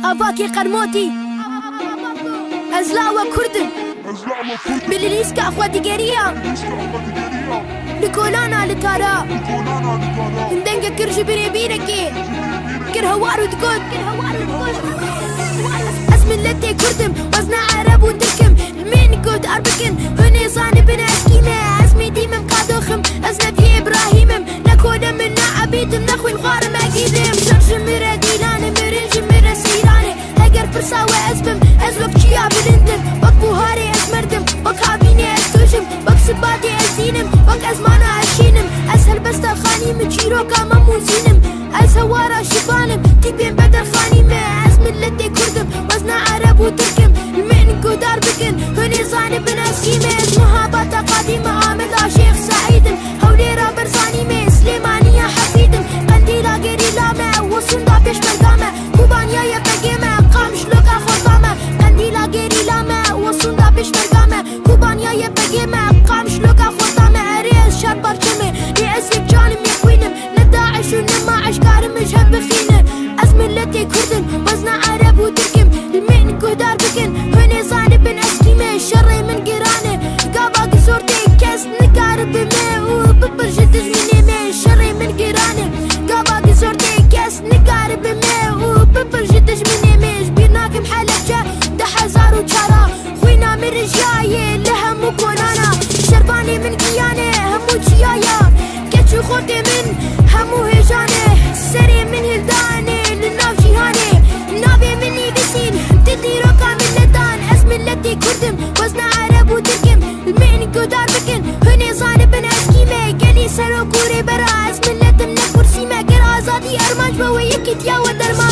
أفاكي قرموتي أزلاوة كردن بالريسك أخواتي قرية لكولانا لتارا هندنجا كرش بريبينكي كر هوارو تقول اسم اللتي كردم وزنا عرب وتركم المين قد أربكن هني صاني بنا أسكيمة اسمي ديمم قادوخم أزنا في إبراهيمم نكونا منا عبيدم نخوي الغارم أكيدم شرش مرا ديلاني مرنج مرا سيراني هاجر فرسا وأزبم أزوك شيا بلندن وك بوهاري أزمردم وك عبيني أستوشم وك سباتي أزينم وك أزمانا أشينم أسهل بس تخاني مجيرو كاما موزينم أزهوارا شبانم تبين بدل خاني ما اسم اللتي كردم وزنا عرب وتركم المين قدار بكن هني صاني بناسكيمة اسمها باتا قديمة آمد عشيخ سعيدم هولي رابر صاني مي سليمانية حفيدم قنديلا قيري لامع وصندا بيش مرقامة كوبانيا يبقيمة قامش لقا خطامة قنديلا قيري لامع وصندا بيش مرقامة كوبانيا يبقيمة قامش لقا خطامة عريس شار برشمي لعزك جانم يكوينم لداعش ونما عشكار مجهب بخينة اسم اللتي كردن وزنا عرب وتركم المين قدار بكن هني صاني بن اسكيمة الشري من قرانة قابا قصورتي كاس نقارب بمي وببرجة تجميني مي الشري من قرانة قابا قصورتي كاس نقارب بمي وببرجة تجميني مي جبيناكم حلقة ده حزار وشارع خوينا من رجاية لهم وكونانا شرباني من قيانة همو جيايا كتشو خوتي من همو هجانة سري من هلداني للناف جيهاني نابي مني قسين تديرو كامل لدان اسم اللتي كردم وزنا عرب وتركم المين قدار بكن هني صاني بن اسكيمة قلي سرو كوري برا اسم اللتم نكور سيمة قر آزادي ارماج بويكت يا ودرما